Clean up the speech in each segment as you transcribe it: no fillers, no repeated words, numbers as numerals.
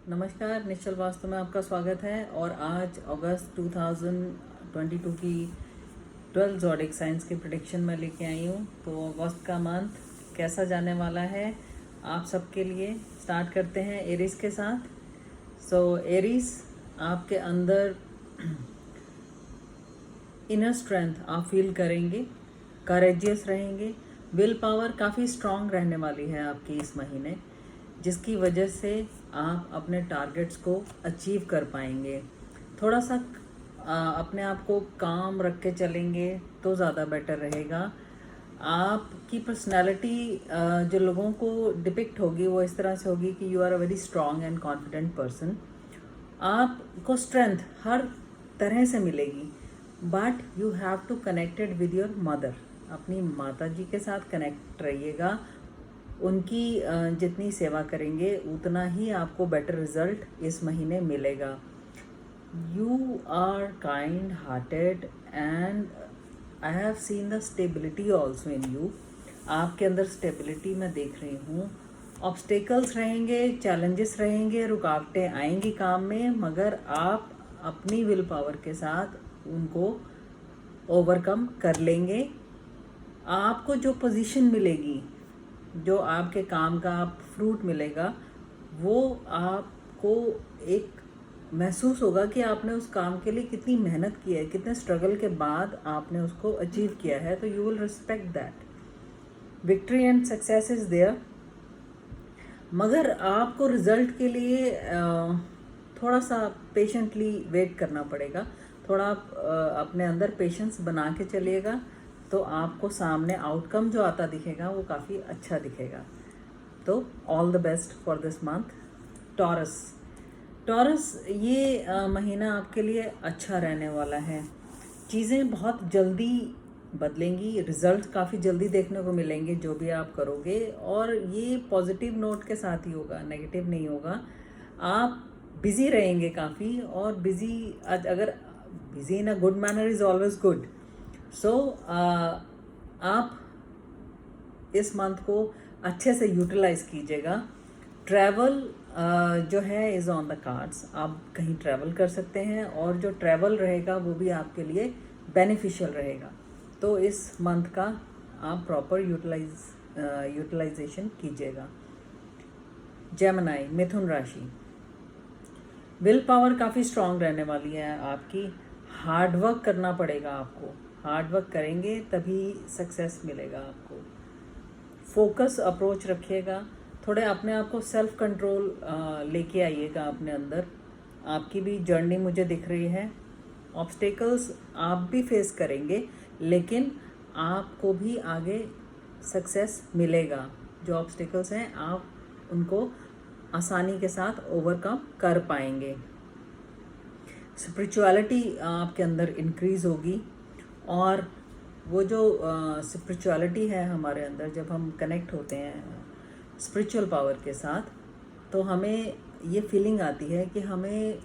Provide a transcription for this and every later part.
नमस्कार, निश्चल वास्तु में आपका स्वागत है। और आज अगस्त 2022 की 12 ज़ोडिक साइंस की प्रेडिक्शन में लेके आई हूँ। तो अगस्त का मंथ कैसा जाने वाला है आप सबके लिए। स्टार्ट करते हैं एरीज के साथ। सो एरीज, आपके अंदर इनर स्ट्रेंथ आप फील करेंगे, करेजियस रहेंगे, विल पावर काफ़ी स्ट्रांग रहने वाली है आपकी इस महीने, जिसकी वजह से आप अपने टारगेट्स को अचीव कर पाएंगे। थोड़ा सा अपने आप को काम रख के चलेंगे तो ज़्यादा बेटर रहेगा। आपकी पर्सनालिटी जो लोगों को डिपिक्ट होगी वो इस तरह से होगी कि you are a very strong and confident person. आपको स्ट्रेंथ हर तरह से मिलेगी, but you have to connected with your mother. अपनी माता जी के साथ कनेक्ट रहिएगा। उनकी जितनी सेवा करेंगे उतना ही आपको बेटर रिजल्ट इस महीने मिलेगा। You are kind hearted and I have seen the stability also in you. आपके अंदर स्टेबिलिटी मैं देख रही हूँ। ऑब्स्टेकल्स रहेंगे, चैलेंजेस रहेंगे, रुकावटें आएंगी काम में, मगर आप अपनी विल पावर के साथ उनको ओवरकम कर लेंगे। आपको जो पोजीशन मिलेगी, जो आपके काम का आप फ्रूट मिलेगा, वो आपको एक महसूस होगा कि आपने उस काम के लिए कितनी मेहनत की है, कितने स्ट्रगल के बाद आपने उसको अचीव किया है। तो you will respect that. Victory and success is there, मगर आपको रिजल्ट के लिए थोड़ा सा पेशेंटली वेट करना पड़ेगा। थोड़ा आप अपने अंदर पेशेंस बना के चलिएगा, तो आपको सामने आउटकम जो आता दिखेगा वो काफ़ी अच्छा दिखेगा। तो all the best for this month. Taurus, ये महीना आपके लिए अच्छा रहने वाला है। चीज़ें बहुत जल्दी बदलेंगी, रिजल्ट काफ़ी जल्दी देखने को मिलेंगे जो भी आप करोगे, और ये पॉजिटिव नोट के साथ ही होगा, नेगेटिव नहीं होगा। आप बिज़ी रहेंगे काफ़ी, और बिज़ी अगर busy in a good manner is always good. So आप इस मंथ को अच्छे से यूटिलाइज कीजिएगा। ट्रैवल जो है इज़ ऑन द कार्ड्स। आप कहीं ट्रैवल कर सकते हैं, और जो ट्रैवल रहेगा वो भी आपके लिए बेनिफिशियल रहेगा। तो इस मंथ का आप प्रॉपर यूटिलाइजेशन कीजिएगा। जेमिनी, मिथुन राशि, विल पावर काफ़ी स्ट्रांग रहने वाली है आपकी। हार्ड वर्क करना पड़ेगा आपको। हार्ड वर्क करेंगे तभी सक्सेस मिलेगा आपको। फोकस अप्रोच रखिएगा। थोड़े अपने आप को सेल्फ कंट्रोल लेके आइएगा अपने अंदर। आपकी भी जर्नी मुझे दिख रही है। ऑब्स्टेकल्स आप भी फेस करेंगे, लेकिन आपको भी आगे सक्सेस मिलेगा। जो ऑब्स्टेकल्स हैं आप उनको आसानी के साथ ओवरकम कर पाएंगे। स्पिरिचुअलिटी आपके अंदर इंक्रीज़ होगी, और वो जो स्पिरिचुअलिटी है हमारे अंदर, जब हम कनेक्ट होते हैं स्पिरिचुअल पावर के साथ, तो हमें ये फीलिंग आती है कि हमें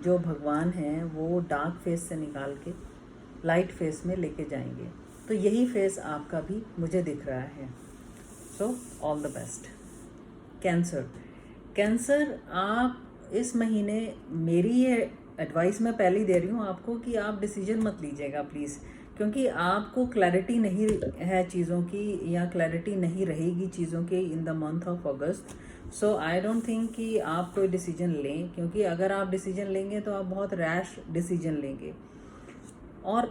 जो भगवान हैं वो डार्क फेस से निकाल के लाइट फेस में लेके जाएंगे। तो यही फेस आपका भी मुझे दिख रहा है। So all the best. Cancer, आप इस महीने, मेरी ये एडवाइस मैं पहले ही दे रही हूँ आपको कि आप डिसीजन मत लीजिएगा प्लीज़, क्योंकि आपको क्लैरिटी नहीं है चीज़ों की, या क्लैरिटी नहीं रहेगी चीज़ों की in the month of August. So I don't think कि आप कोई डिसीजन लें, क्योंकि अगर आप डिसीजन लेंगे तो आप बहुत रैश डिसीजन लेंगे। और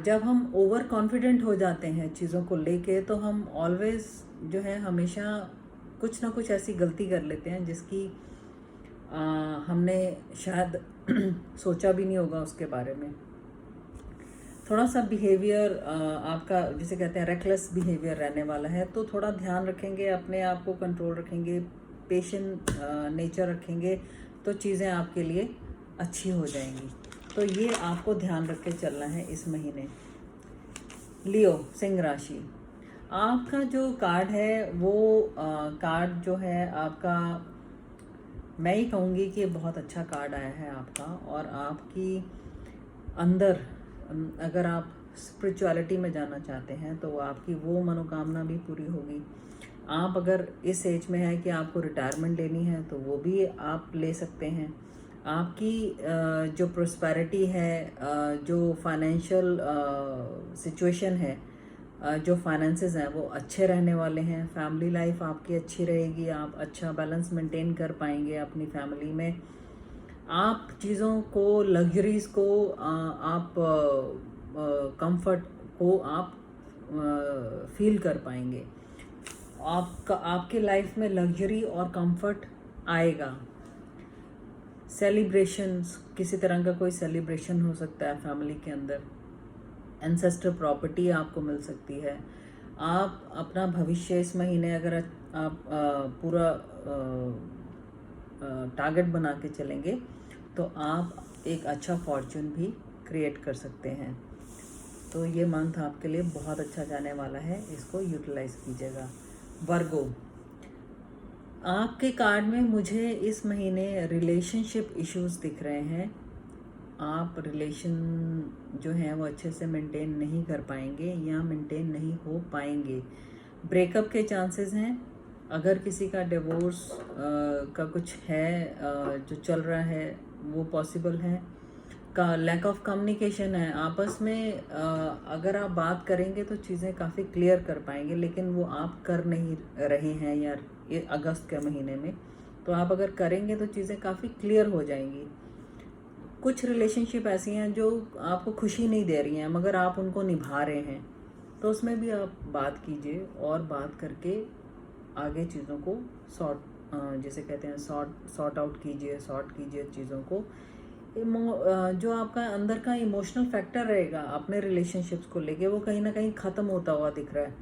जब हम ओवर कॉन्फिडेंट हो जाते हैं चीज़ों को लेके, तो हम ऑलवेज जो है हमेशा कुछ ना कुछ ऐसी गलती कर लेते हैं जिसकी हमने शायद सोचा भी नहीं होगा उसके बारे में। थोड़ा सा बिहेवियर आपका, जिसे कहते हैं रेकलेस बिहेवियर रहने वाला है, तो थोड़ा ध्यान रखेंगे, अपने आप को कंट्रोल रखेंगे, पेशेंट नेचर रखेंगे, तो चीज़ें आपके लिए अच्छी हो जाएंगी। तो ये आपको ध्यान रख के चलना है इस महीने। लियो, सिंह राशि, आपका जो कार्ड है वो कार्ड जो है आपका, मैं ही कहूँगी कि बहुत अच्छा कार्ड आया है आपका। और आपकी अंदर अगर आप स्पिरिचुअलिटी में जाना चाहते हैं तो आपकी वो मनोकामना भी पूरी होगी। आप अगर इस एज में है कि आपको रिटायरमेंट लेनी है तो वो भी आप ले सकते हैं। आपकी जो प्रोस्पेरिटी है, जो फाइनेंशियल सिचुएशन है, जो फाइनेंसेस हैं वो अच्छे रहने वाले हैं। फैमिली लाइफ आपकी अच्छी रहेगी, आप अच्छा बैलेंस मेंटेन कर पाएंगे अपनी फैमिली में। आप चीज़ों को, लग्जरीज को, आप कंफर्ट को आप फील कर पाएंगे। आपके लाइफ में लग्जरी और कंफर्ट आएगा। सेलिब्रेशंस, किसी तरह का कोई सेलिब्रेशन हो सकता है फैमिली के अंदर। एंसेस्टर प्रॉपर्टी आपको मिल सकती है। आप अपना भविष्य इस महीने अगर आप पूरा टारगेट बना के चलेंगे तो आप एक अच्छा फॉर्चून भी क्रिएट कर सकते हैं। तो ये मंथ आपके लिए बहुत अच्छा जाने वाला है, इसको यूटिलाइज कीजिएगा। वर्गो, आपके कार्ड में मुझे इस महीने रिलेशनशिप इश्यूज दिख रहे हैं। आप रिलेशन जो हैं वो अच्छे से मेंटेन नहीं कर पाएंगे या मेंटेन नहीं हो पाएंगे। ब्रेकअप के चांसेस हैं। अगर किसी का डिवोर्स का कुछ है जो चल रहा है वो पॉसिबल है। का लैक ऑफ कम्युनिकेशन है आपस में। अगर आप बात करेंगे तो चीज़ें काफ़ी क्लियर कर पाएंगे, लेकिन वो आप कर नहीं रहे हैं यार ये अगस्त के महीने में। तो आप अगर करेंगे तो चीज़ें काफ़ी क्लियर हो जाएंगी। कुछ रिलेशनशिप ऐसी हैं जो आपको खुशी नहीं दे रही हैं मगर आप उनको निभा रहे हैं, तो उसमें भी आप बात कीजिए और बात करके आगे चीज़ों को जैसे कहते हैं सॉर्ट आउट कीजिए, सॉर्ट कीजिए चीज़ों को। जो आपका अंदर का इमोशनल फैक्टर रहेगा अपने रिलेशनशिप्स को लेके वो कहीं ना कहीं ख़त्म होता हुआ दिख रहा है।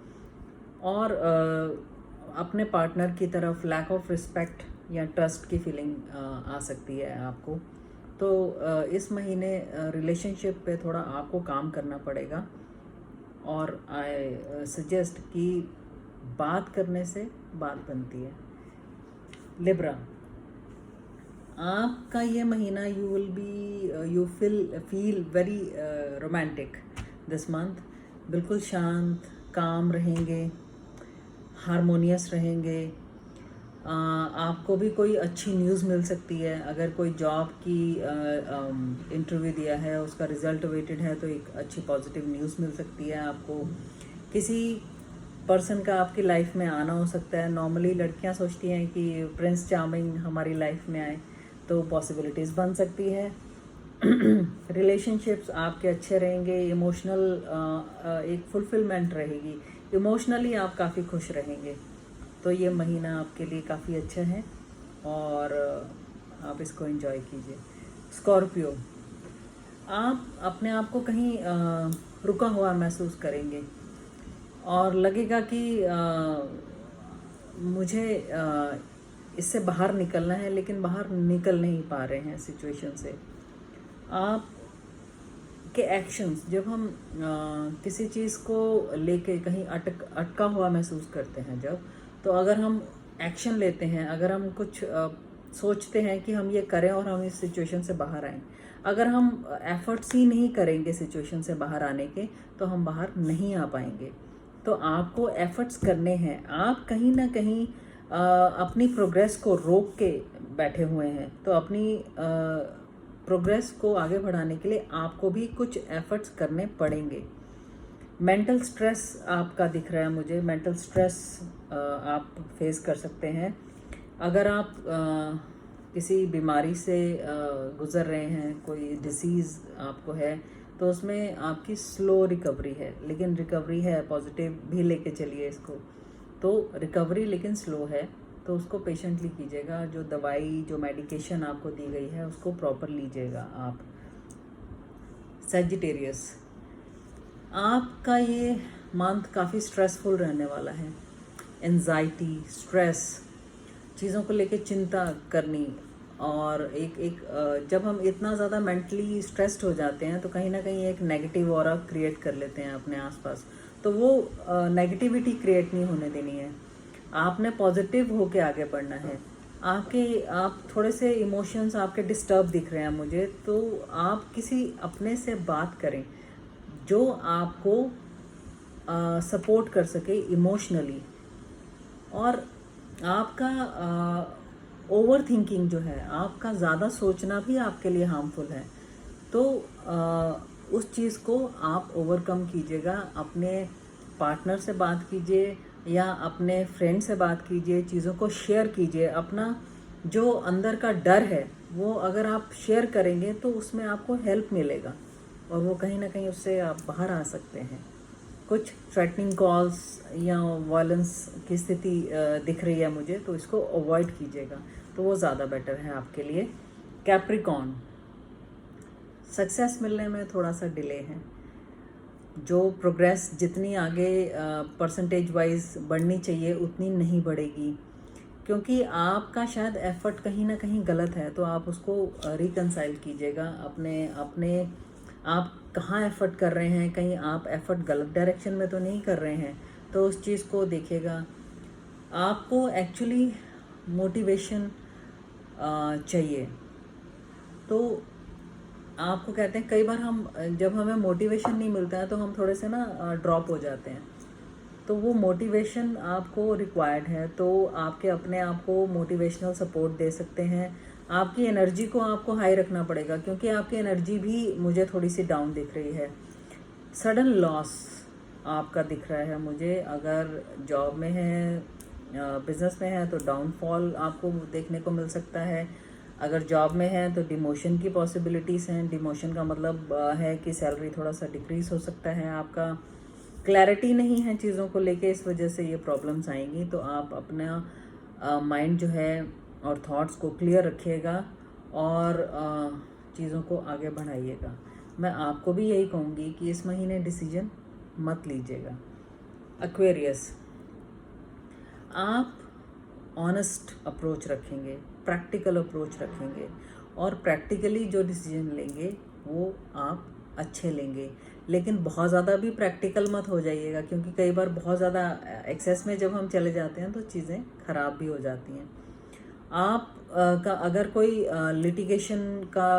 और अपने पार्टनर की तरफ लैक ऑफ रिस्पेक्ट या ट्रस्ट की फीलिंग आ सकती है आपको। तो इस महीने रिलेशनशिप पे थोड़ा आपको काम करना पड़ेगा। और आई सजेस्ट कि बात करने से बात बनती है। लिब्रा, आपका ये महीना you feel very romantic this month. बिल्कुल शांत, काम रहेंगे, हारमोनियस रहेंगे। आपको भी कोई अच्छी न्यूज़ मिल सकती है। अगर कोई जॉब की इंटरव्यू दिया है, उसका रिजल्ट वेटेड है, तो एक अच्छी पॉजिटिव न्यूज़ मिल सकती है आपको। किसी पर्सन का आपकी लाइफ में आना हो सकता है। नॉर्मली लड़कियां सोचती हैं कि प्रिंस चार्मिंग हमारी लाइफ में आए, तो पॉसिबिलिटीज़ बन सकती है। रिलेशनशिप्स आपके अच्छे रहेंगे। इमोशनल एक फुलफिलमेंट रहेगी। इमोशनली आप काफ़ी खुश रहेंगे। तो ये महीना आपके लिए काफ़ी अच्छा है और आप इसको एंजॉय कीजिए। स्कॉर्पियो, आप अपने आप को कहीं रुका हुआ महसूस करेंगे और लगेगा कि मुझे इससे बाहर निकलना है, लेकिन बाहर निकल नहीं पा रहे हैं सिचुएशन से। आप के एक्शंस, जब हम किसी चीज़ को लेके कहीं अटका हुआ महसूस करते हैं जब, तो अगर हम एक्शन लेते हैं, अगर हम कुछ सोचते हैं कि हम ये करें और हम इस सिचुएशन से बाहर आएं, अगर हम एफर्ट्स ही नहीं करेंगे सिचुएशन से बाहर आने के, तो हम बाहर नहीं आ पाएंगे। तो आपको एफर्ट्स करने हैं। आप कहीं ना कहीं अपनी प्रोग्रेस को रोक के बैठे हुए हैं, तो अपनी प्रोग्रेस को आगे बढ़ाने के लिए आपको भी कुछ एफर्ट्स करने पड़ेंगे। मेंटल स्ट्रेस आपका दिख रहा है मुझे। मेंटल स्ट्रेस आप फेस कर सकते हैं। अगर आप किसी बीमारी से गुज़र रहे हैं, कोई डिसीज़ आपको है, तो उसमें आपकी स्लो रिकवरी है, लेकिन रिकवरी है, पॉजिटिव भी लेके चलिए इसको। तो रिकवरी लेकिन स्लो है, तो उसको पेशेंटली कीजिएगा। जो दवाई, जो मेडिकेशन आपको दी गई है, उसको प्रॉपर लीजिएगा आप। सजिटेरियस, आपका ये मंथ काफ़ी स्ट्रेसफुल रहने वाला है। एंजाइटी, स्ट्रेस, चीज़ों को लेके चिंता करनी, और जब हम इतना ज़्यादा मेंटली स्ट्रेस्ड हो जाते हैं तो कहीं ना कहीं एक नेगेटिव ऑरा क्रिएट कर लेते हैं अपने आसपास। तो वो नेगेटिविटी क्रिएट नहीं होने देनी है। आपने पॉजिटिव होके आगे बढ़ना है। आप थोड़े से इमोशंस आपके डिस्टर्ब दिख रहे हैं मुझे, तो आप किसी अपने से बात करें जो आपको सपोर्ट कर सके इमोशनली। और आपका ओवर थिंकिंग जो है, आपका ज़्यादा सोचना भी आपके लिए हार्मफुल है। तो उस चीज़ को आप ओवरकम कीजिएगा। अपने पार्टनर से बात कीजिए या अपने फ्रेंड से बात कीजिए, चीज़ों को शेयर कीजिए। अपना जो अंदर का डर है वो अगर आप शेयर करेंगे तो उसमें आपको हेल्प मिलेगा और वो कहीं ना कहीं उससे आप बाहर आ सकते हैं। कुछ थ्रेटनिंग कॉल्स या वायलेंस की स्थिति दिख रही है मुझे, तो इसको अवॉइड कीजिएगा, तो वो ज़्यादा बेटर है आपके लिए। कैप्रिकॉर्न, सक्सेस मिलने में थोड़ा सा डिले है। जो प्रोग्रेस जितनी आगे परसेंटेज वाइज बढ़नी चाहिए उतनी नहीं बढ़ेगी, क्योंकि आपका शायद एफर्ट कहीं ना कहीं गलत है। तो आप उसको रिकंसाइल कीजिएगा। अपने आप कहाँ एफर्ट कर रहे हैं, कहीं आप एफर्ट गलत डायरेक्शन में तो नहीं कर रहे हैं, तो उस चीज़ को देखिएगा। आपको एक्चुअली मोटिवेशन चाहिए। तो आपको कहते हैं कई बार हम जब हमें मोटिवेशन नहीं मिलता है तो हम थोड़े से ना ड्रॉप हो जाते हैं। तो वो मोटिवेशन आपको रिक्वायर्ड है। तो आपके अपने आप को मोटिवेशनल सपोर्ट दे सकते हैं। आपकी एनर्जी को आपको हाई रखना पड़ेगा, क्योंकि आपकी एनर्जी भी मुझे थोड़ी सी डाउन दिख रही है। सडन लॉस आपका दिख रहा है मुझे। अगर जॉब में है, बिजनेस में है, तो डाउनफॉल आपको देखने को मिल सकता है। अगर जॉब में है तो डिमोशन की पॉसिबिलिटीज़ हैं। डिमोशन का मतलब है कि सैलरी थोड़ा सा डिक्रीज हो सकता है। आपका क्लैरिटी नहीं है चीज़ों को लेके, इस वजह से ये प्रॉब्लम्स आएंगी। तो आप अपना माइंड जो है और थॉट्स को क्लियर रखिएगा और चीज़ों को आगे बढ़ाइएगा। मैं आपको भी यही कहूँगी कि इस महीने डिसीजन मत लीजिएगा। एक्वेरियस, आप ऑनेस्ट अप्रोच रखेंगे, प्रैक्टिकल अप्रोच रखेंगे और प्रैक्टिकली जो डिसीजन लेंगे वो आप अच्छे लेंगे। लेकिन बहुत ज़्यादा भी प्रैक्टिकल मत हो जाइएगा, क्योंकि कई बार बहुत ज़्यादा एक्सेस में जब हम चले जाते हैं तो चीज़ें ख़राब भी हो जाती हैं। आप का अगर कोई लिटिगेशन का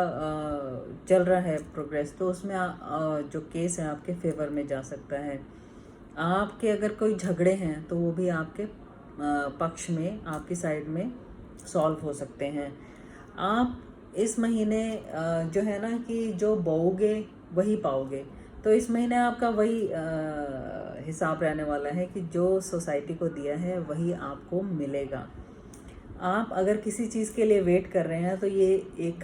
चल रहा है प्रोग्रेस, तो उसमें जो केस है आपके फेवर में जा सकता है। आपके अगर कोई झगड़े हैं तो वो भी आपके पक्ष में, आपकी साइड में सॉल्व हो सकते हैं। आप इस महीने जो है ना कि जो बोओगे वही पाओगे। तो इस महीने आपका वही हिसाब रहने वाला है कि जो सोसाइटी को दिया है वही आपको मिलेगा। आप अगर किसी चीज़ के लिए वेट कर रहे हैं तो ये एक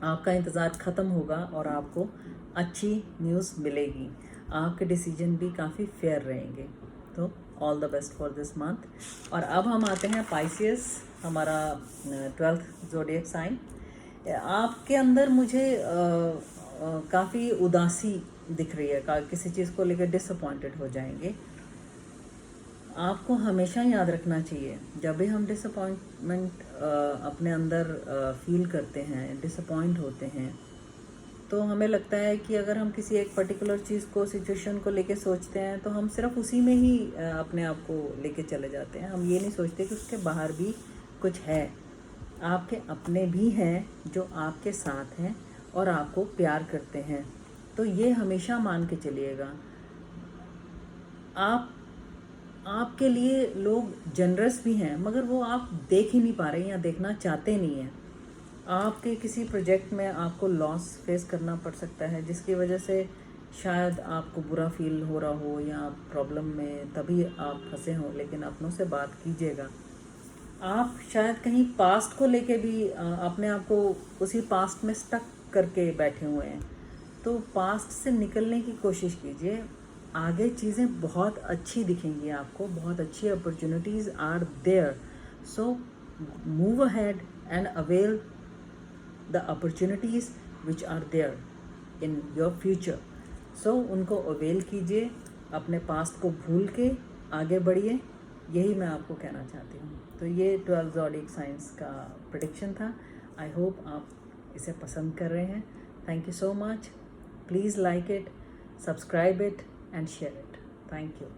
आपका इंतज़ार ख़त्म होगा और आपको अच्छी न्यूज़ मिलेगी। आपके डिसीजन भी काफ़ी फेयर रहेंगे। तो all the best for this month. और अब हम आते हैं पाइसियस, हमारा 12th ज़ोडिएक साइन। आपके अंदर मुझे काफ़ी उदासी दिख रही है, किसी चीज़ को लेकर डिसअपॉइंटेड हो जाएंगे। आपको हमेशा याद रखना चाहिए, जब भी हम डिसअपॉइंटमेंट अपने अंदर फील करते हैं, डिसअपॉइंट होते हैं, तो हमें लगता है कि अगर हम किसी एक पर्टिकुलर चीज़ को, सिचुएशन को लेके सोचते हैं तो हम सिर्फ उसी में ही अपने आप को लेके चले जाते हैं। हम ये नहीं सोचते कि उसके बाहर भी कुछ है। आपके अपने भी हैं जो आपके साथ हैं और आपको प्यार करते हैं। तो ये हमेशा मान के चलिएगा। आपके लिए लोग जनरस भी हैं, मगर वो आप देख ही नहीं पा रहे या देखना चाहते नहीं हैं। आपके किसी प्रोजेक्ट में आपको लॉस फेस करना पड़ सकता है, जिसकी वजह से शायद आपको बुरा फील हो रहा हो या प्रॉब्लम में तभी आप फंसे हों। लेकिन अपनों से बात कीजिएगा। आप शायद कहीं पास्ट को लेके भी अपने आप को उसी पास्ट में स्टक करके बैठे हुए हैं। तो पास्ट से निकलने की कोशिश कीजिए। आगे चीज़ें बहुत अच्छी दिखेंगी आपको, बहुत अच्छी opportunities are there. So move ahead and avail the opportunities which are there in your future. So उनको अवेल कीजिए, अपने पास्ट को भूल के आगे बढ़िए। यही मैं आपको कहना चाहती हूँ। तो ये 12 ज़ोडिएक साइंस का प्रेडिक्शन था। आई होप आप इसे पसंद कर रहे हैं। Thank you so much. Please like it, subscribe it and share it. Thank you.